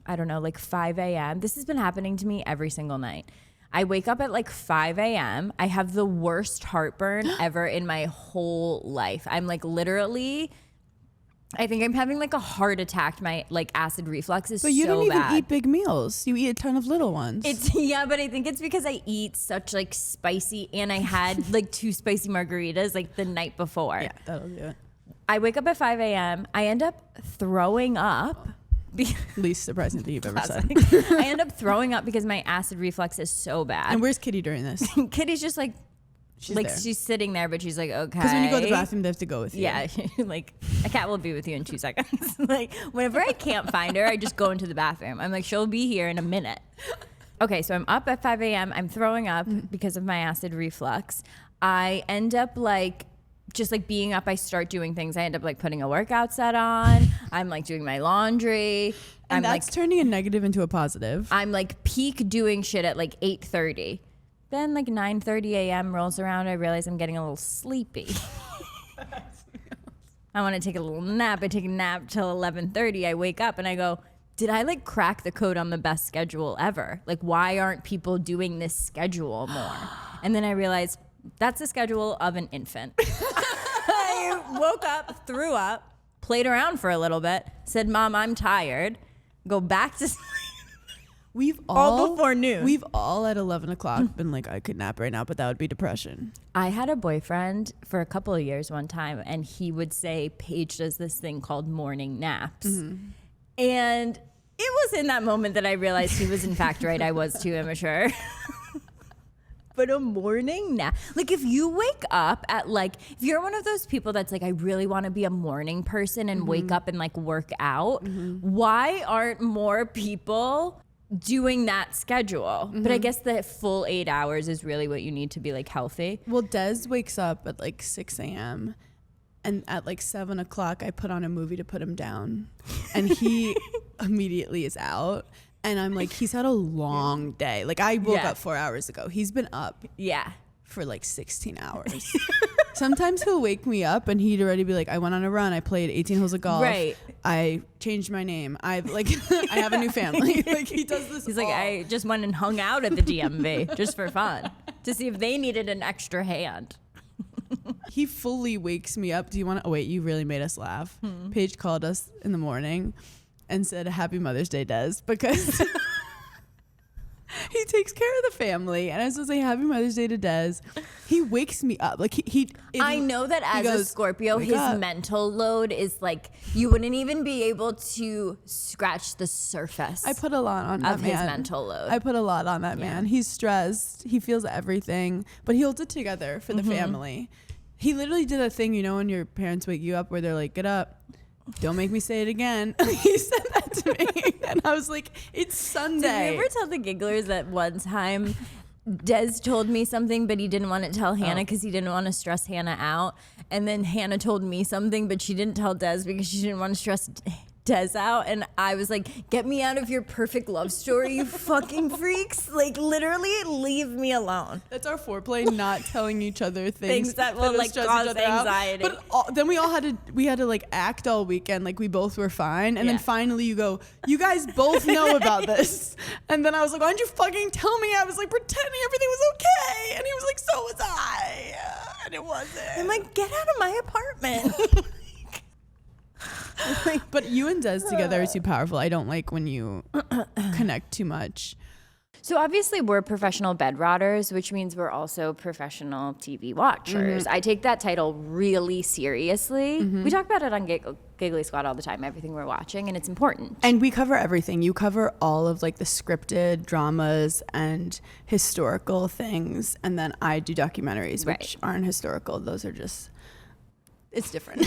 I don't know, like 5 a.m. This has been happening to me every single night. I wake up at like 5 a.m. I have the worst heartburn ever in my whole life. I'm like literally, I think I'm having like a heart attack. My like acid reflux is so bad. But you don't even eat big meals. You eat a ton of little ones. Yeah, but I think it's because I eat such like spicy, and I had like 2 spicy margaritas like the night before. Yeah, that'll do it. I wake up at 5 a.m. I end up throwing up Least surprising thing you've ever said. I end up throwing up because my acid reflux is so bad. And where's Kitty during this? Kitty's just like, she's sitting there, but she's like, okay. Because when you go to the bathroom, they have to go with you. Yeah, like a cat will be with you in 2 seconds. Like whenever I can't find her, I just go into the bathroom. I'm like, she'll be here in a minute. Okay, so I'm up at 5 a.m. I'm throwing up because of my acid reflux. I end up like just like being up, I start doing things. I end up like putting a workout set on. I'm like doing my laundry. And that's like turning a negative into a positive. I'm like peak doing shit at like 8:30. Then like 9:30 a.m. rolls around. I realize I'm getting a little sleepy. I want to take a little nap. I take a nap till 11:30. I wake up and I go, did I like crack the code on the best schedule ever? Like, why aren't people doing this schedule more? And then I realized that's the schedule of an infant. I woke up, threw up, played around for a little bit, said, Mom, I'm tired. Go back to sleep. We've all before noon. We've all at 11 o'clock been like, I could nap right now, but that would be depression. I had a boyfriend for a couple of years one time, and he would say Paige does this thing called morning naps. And it was in that moment that I realized he was in fact right. I was too immature. But a morning nap, like if you wake up at like, if you're one of those people that's like, I really want to be a morning person and wake up and like work out, why aren't more people doing that schedule? But I guess the full 8 hours is really what you need to be like healthy. Well, Des wakes up at like 6 a.m. and at like 7 o'clock I put on a movie to put him down and he immediately is out. And I'm like, he's had a long day. Like I woke up 4 hours ago. He's been up for like 16 hours. Sometimes he'll wake me up and he'd already be like, I went on a run. I played 18 holes of golf. Right. I changed my name. I've like, I have a new family. Like he does this. He's like, I just went and hung out at the DMV just for fun to see if they needed an extra hand. He fully wakes me up. Do you want to, oh wait, you really made us laugh. Paige called us in the morning and said, Happy Mother's Day, Des, because he takes care of the family. And I was going to say, Happy Mother's Day to Des. He wakes me up. Like I know that as a Scorpio, his mental load is like, you wouldn't even be able to scratch the surface. I put a lot on that man. His mental load. I put a lot on that man. He's stressed. He feels everything, but he holds it together for the family. He literally did that thing, you know, when your parents wake you up where they're like, get up. Don't make me say it again. He said that to me. And I was like, it's Sunday. Did you ever tell the gigglers that one time Des told me something, but he didn't want to tell Hannah because he didn't want to stress Hannah out? And then Hannah told me something, but she didn't tell Des because she didn't want to stress Des out. And I was like, get me out of your perfect love story, you fucking freaks. Like, literally, leave me alone. That's our foreplay, not telling each other things that will like cause anxiety. But then we had to like act all weekend like we both were fine. And then finally you go, you guys both know about this. And then I was like, why didn't you fucking tell me? I was like pretending everything was okay. And he was like, so was I. And it wasn't. I'm like, get out of my apartment. But you and Des together are too powerful. I don't like when you connect too much. So obviously we're professional bed rotters, which means we're also professional TV watchers. I take that title really seriously. We talk about it on Giggly Squad all the time, everything we're watching, and it's important. And we cover everything. You cover all of like the scripted dramas and historical things. And then I do documentaries, which aren't historical. Those are just... It's different.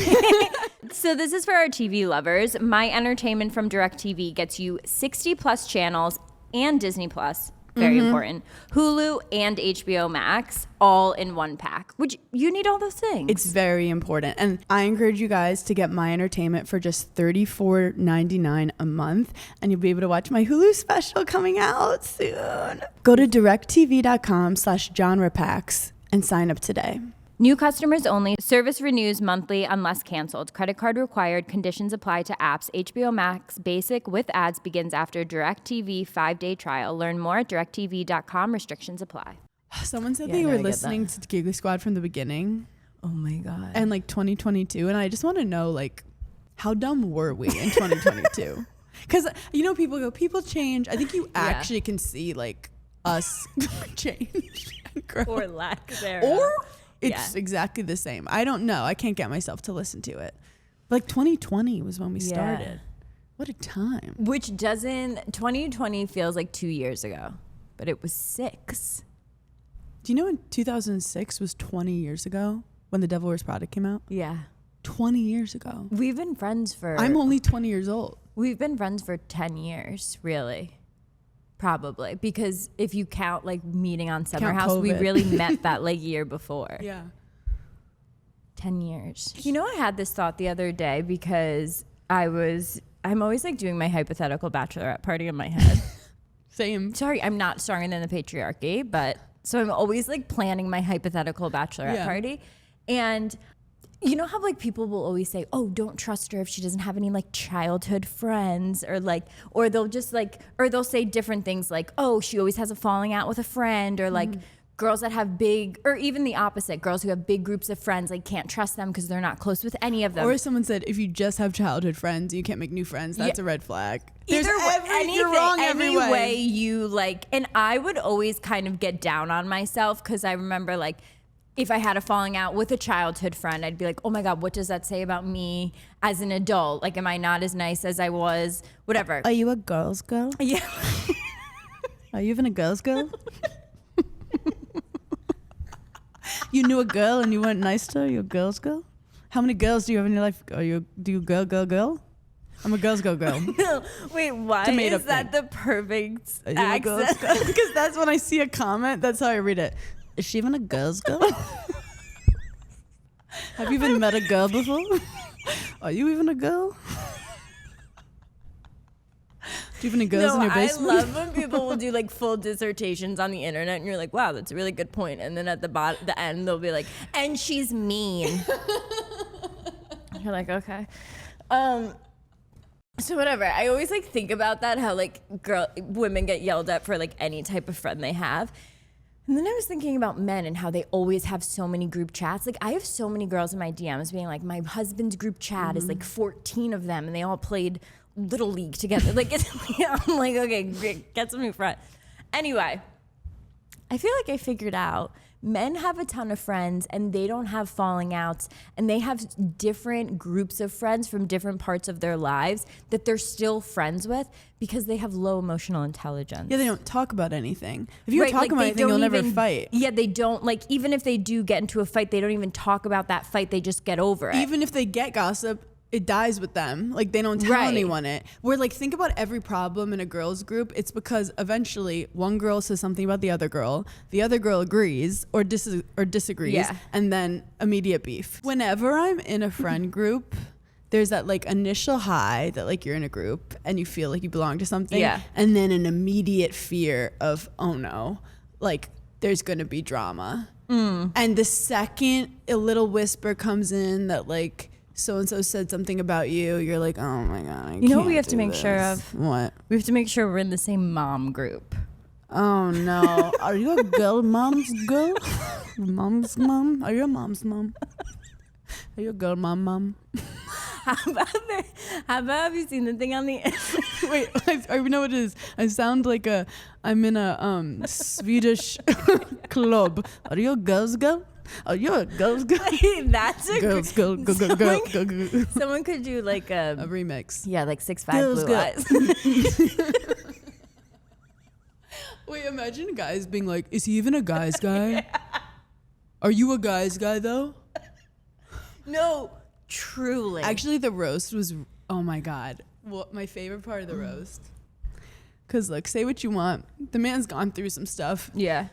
So this is for our TV lovers. My Entertainment from DirecTV gets you 60 plus channels and Disney Plus, very important, Hulu and HBO Max, all in one pack, which you need all those things. It's very important. And I encourage you guys to get My Entertainment for just $34.99 a month. And you'll be able to watch my Hulu special coming out soon. Go to directtv.com/genre packs and sign up today. New customers only. Service renews monthly unless canceled. Credit card required. Conditions apply to apps. HBO Max Basic with ads begins after DirecTV 5-day trial. Learn more at directtv.com. Restrictions apply. Someone said they were listening to Giggly Squad from the beginning. Oh my God. And like 2022. And I just want to know, like, how dumb were we in 2022? Because, you know, people change. I think you actually can see, like, us change and grow. Or lack thereof. Or it's exactly the same. I don't know. I can't get myself to listen to it. Like 2020 was when we started. What a time. Which 2020 feels like 2 years ago, but it was 6. Do you know in 2006 was 20 years ago when The Devil Wears Prada came out? Yeah. 20 years ago. We've been friends for... I'm only 20 years old. We've been friends for 10 years, really. Probably. Because if you count like meeting on Summer Count House, we COVID. really met that like year before. Yeah. 10 years. You know, I had this thought the other day because I'm always like doing my hypothetical bachelorette party in my head. Same. Sorry, I'm not stronger than the patriarchy, but so I'm always like planning my hypothetical bachelorette party. And you know how like people will always say, oh, don't trust her if she doesn't have any like childhood friends, or they'll just like, or they'll say different things like, oh, she always has a falling out with a friend, or like girls that have big, or even the opposite, girls who have big groups of friends, like can't trust them because they're not close with any of them. Or someone said, if you just have childhood friends, you can't make new friends. That's a red flag. Either You're wrong every any way. way you like, and I would always kind of get down on myself because I remember like if I had a falling out with a childhood friend, I'd be like, oh my God, what does that say about me as an adult? Like, am I not as nice as I was? Whatever. Are you a girl's girl? Yeah. Are you even a girl's girl? You knew a girl and you weren't nice to her? You're a girl's girl? How many girls do you have in your life? Do you girl? I'm a girl's girl. No, wait, why Tomato is that thing. the perfect Are you a girl's accent? girl? Because that's when I see a comment, that's how I read it. Is she even a girl's girl? Have you even met a girl before? Are you even a girl? Do you have any girls in your basement? I love when people will do like full dissertations on the internet and you're like, wow, that's a really good point. And then at the end, they'll be like, and she's mean. You're like, okay. So whatever. I always like think about that, how like women get yelled at for like any type of friend they have. And then I was thinking about men and how they always have so many group chats. Like I have so many girls in my DMs being like, my husband's group chat is like 14 of them and they all played Little League together. Like I'm like, okay, great, get some new friends. Anyway, I feel like I figured out men have a ton of friends and they don't have falling outs, and they have different groups of friends from different parts of their lives that they're still friends with because they have low emotional intelligence. Yeah, they don't talk about anything. If you Right, talk like, about they anything, you'll don't never even- fight. Yeah, they don't, like, even if they do get into a fight, they don't even talk about that fight. They just get over it. Even if they get gossip, it dies with them. Like they don't tell Right. anyone it. Where like think about every problem in a girls group. It's because eventually one girl says something about the other girl agrees or disagrees, Yeah. and then immediate beef. Whenever I'm in a friend group, there's that like initial high that like you're in a group and you feel like you belong to something, Yeah. and then an immediate fear of, oh no, like there's gonna be drama. And the second a little whisper comes in that like so-and-so said something about you, you're like, oh my God, You know what we have to make sure of? What? We have to make sure we're in the same mom group. Oh no. Are you a girl mom's girl? Mom's mom? Are you a mom's mom? Are you a girl mom? How about have you seen the thing on the Wait, I know what it is. I sound like I'm in a Swedish club. Are you a girl's girl? Are you a girl's girl? That's a Girls, girl, go, go, go, go, go. Someone could do like A remix. yeah, like 6'5" Girls, blue girl. eyes. Wait, imagine guys being like, is he even a guy's guy? Are you a guy's guy though? No, truly. Actually, the roast was, oh my God. What my favorite part of the roast. Because look, say what you want. The man's gone through some stuff. yeah.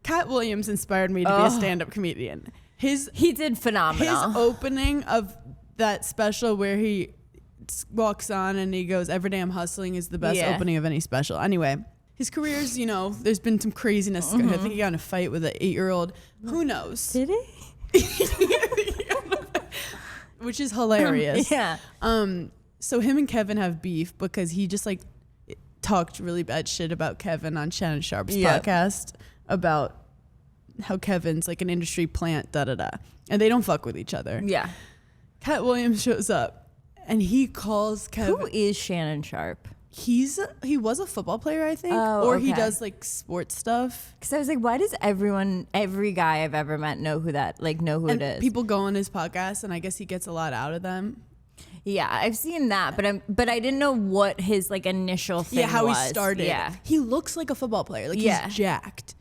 Cat Williams inspired me to be a stand-up comedian. He did phenomenal. His opening of that special where he walks on and he goes, every day I'm hustling is the best Yeah. opening of any special. Anyway, his career's, there's been some craziness. I think he got in a fight with an 8-year-old. Who knows? Did he? Which is hilarious. Yeah. So him and Kevin have beef because he just like talked really bad shit about Kevin on Shannon Sharp's Yep. podcast about how Kevin's like an industry plant, and they don't fuck with each other. Yeah. Cat Williams shows up and he calls Kevin. Who is Shannon Sharp? He was a football player, I think, Oh, or he okay. does like sports stuff. Because I was like, why does every guy I've ever met know who it is? People go on his podcast, and I guess he gets a lot out of them. Yeah, I've seen that, but I didn't know what his like initial thing how was. he started. Yeah. He looks like a football player. Like Yeah. he's jacked.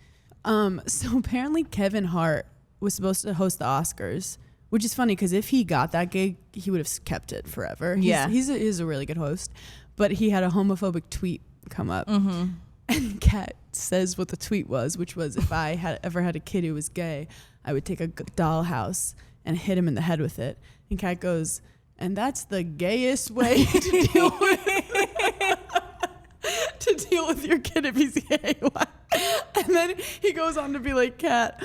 So apparently Kevin Hart was supposed to host the Oscars, which is funny because if he got that gig, he would have kept it forever. He's a really good host, but he had a homophobic tweet come up, and Kat says what the tweet was, which was, if I had ever had a kid who was gay, I would take a dollhouse and hit him in the head with it. And Kat goes, and that's the gayest way to deal with your kid if he's gay. And then he goes on to be like, Kat,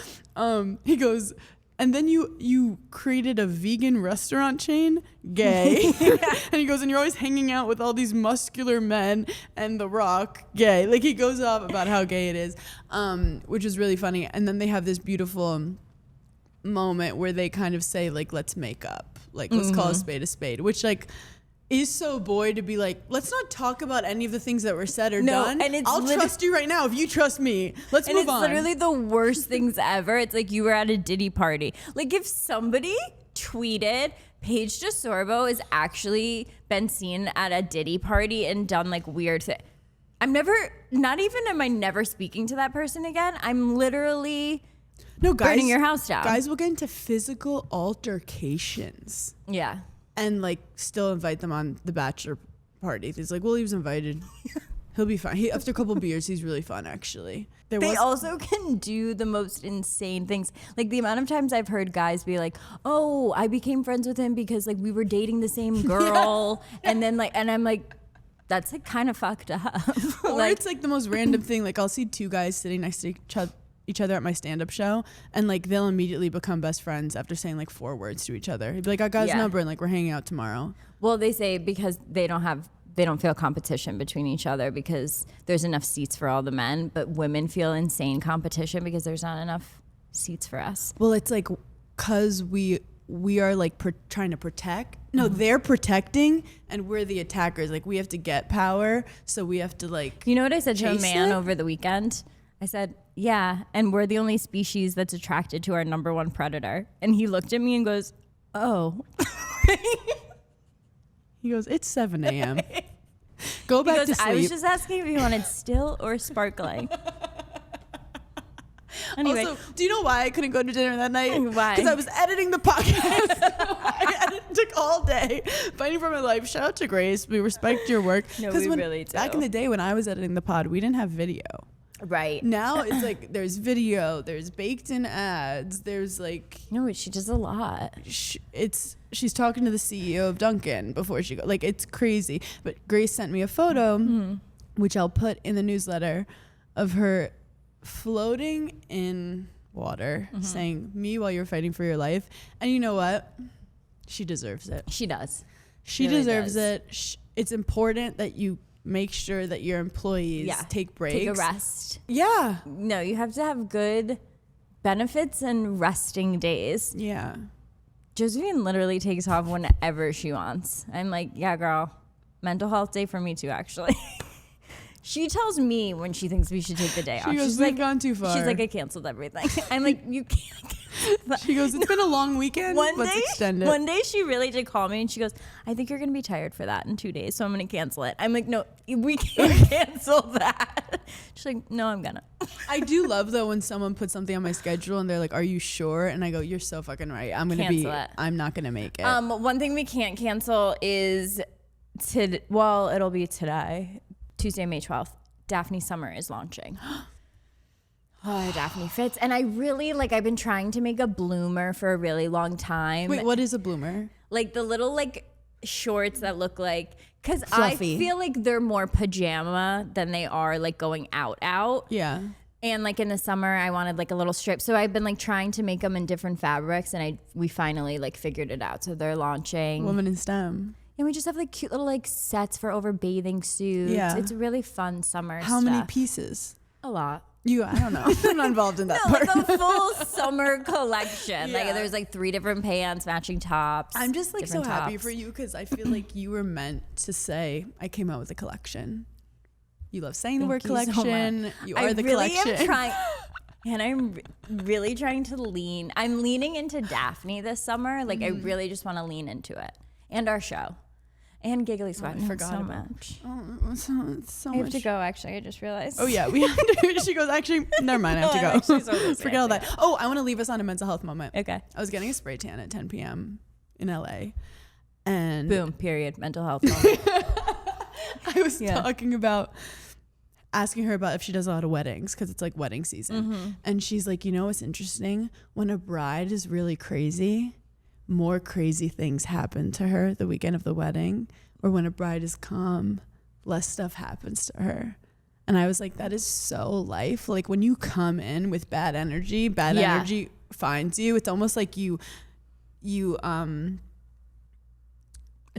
he goes, and then you created a vegan restaurant chain, gay. And he goes, and you're always hanging out with all these muscular men and The Rock, gay. Like he goes off about how gay it is, which is really funny. And then they have this beautiful moment where they kind of say like, let's make up, like let's call a spade, which like is so boy to be like, let's not talk about any of the things that were said or done. And it's I'll trust you right now if you trust me. Let's move on. And it's literally the worst things ever. It's like you were at a Diddy party. Like if somebody tweeted Paige DeSorbo has actually been seen at a Diddy party and done like weird things. Am I never speaking to that person again? I'm literally burning your house down. Guys will get into physical altercations. Yeah. And like still invite them on the bachelor party. He's like, well, he was invited. He'll be fine. After a couple beers, he's really fun, actually. They also can do the most insane things. Like the amount of times I've heard guys be like, oh, I became friends with him because like we were dating the same girl. And then like, and I'm like, that's like kind of fucked up. Or like, it's like the most random thing. Like I'll see two guys sitting next to each other at my stand-up show, and like they'll immediately become best friends after saying like 4 words to each other. He'd be like, I got his number, and like we're hanging out tomorrow. Well, they say because they don't feel competition between each other because there's enough seats for all the men, but women feel insane competition because there's not enough seats for us. Well, it's like because we are like trying to protect. No, they're protecting, and we're the attackers. Like we have to get power, so we have to like. You know what I said to a man over the weekend? I said, yeah, and we're the only species that's attracted to our number one predator. And he looked at me and goes, oh. He goes, it's 7 a.m. Go back to sleep. I was just asking if you wanted still or sparkling. Anyway. Also, do you know why I couldn't go to dinner that night? Why? Because I was editing the podcast. It took all day fighting for my life. Shout out to Grace. We respect your work. No, we really do. Back in the day when I was editing the pod, we didn't have video. Right. Now it's like there's video, there's baked in ads, there's like. No, she does a lot. She's talking to the CEO of Dunkin' before she goes. Like it's crazy. But Grace sent me a photo, which I'll put in the newsletter, of her floating in water, saying, "Me while you're fighting for your life." And you know what? She deserves it. She does. She really deserves it. It's important that you make sure that your employees take breaks. Take a rest. Yeah. No, you have to have good benefits and resting days. Yeah. Josephine literally takes off whenever she wants. I'm like, yeah, girl. Mental health day for me too, actually. She tells me when she thinks we should take the day off. She's like, gone too far. She's like, I canceled everything. I'm like, you can't. She goes, it's been a long weekend. Let's extend it. One day she really did call me and she goes, I think you're going to be tired for that in 2 days, so I'm going to cancel it. I'm like, no, we can't cancel that. She's like, no, I'm going to. I do love, though, when someone puts something on my schedule and they're like, are you sure? And I go, you're so fucking right. I'm not going to make it. One thing we can't cancel is, it'll be today, Tuesday, May 12th. Daphne Summer is launching. Oh, Daphne fits. And I really, I've been trying to make a bloomer for a really long time. Wait, what is a bloomer? Like the little, shorts that look like, because I Fluffy. feel like they're more pajama than they are, going out. Yeah. And, in the summer, I wanted, a little strip. So I've been, trying to make them in different fabrics, and we finally, figured it out. So they're launching. Women in STEM. And we just have, cute little, sets for over bathing suits. Yeah. It's really fun summer How stuff. many pieces? A lot. I don't know. I'm not involved in that part. A full summer collection. Yeah. There's 3 different pants, matching tops. I'm just so happy tops. for you because I feel like you were meant to say, I came out with a collection. You love saying the word collection. You are the collection. Am trying, and I'm really trying to lean. I'm leaning into Daphne this summer. I really just want to lean into it. And our show. And giggly sweat. I forgot so about- much. Oh, so I have much. to go, actually. I just realized. Oh yeah, we have to. She goes, actually, never mind. I have to I'm go. actually so busy. Forget all that. Oh, I want to leave us on a mental health moment. Okay. I was getting a spray tan at 10 p.m. in LA, and Boom. Period. Mental health moment. I was Yeah. talking about asking her about if she does a lot of weddings because it's like wedding season, and she's like, you know what's interesting? When a bride is really crazy, more crazy things happen to her the weekend of the wedding, or when a bride is calm, less stuff happens to her. And I was like, that is so life. Like when you come in with bad energy finds you. It's almost like you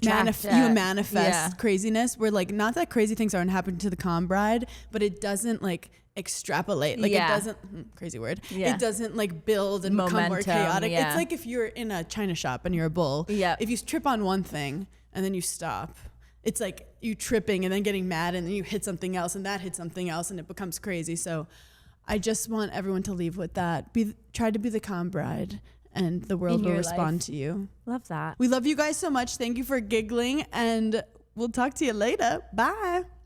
manifest craziness, where like, not that crazy things aren't happening to the calm bride, but it doesn't like extrapolate. Like it doesn't, crazy word. Yeah. It doesn't like build and become more Momentum, chaotic. yeah. It's like if you're in a china shop and you're a bull. Yeah. If you trip on one thing and then you stop, it's like you tripping and then getting mad and then you hit something else and that hits something else and it becomes crazy. So I just want everyone to leave with that. Try to be the calm bride and the world In will your respond life. to you. Love that. We love you guys so much. Thank you for giggling, and we'll talk to you later. Bye.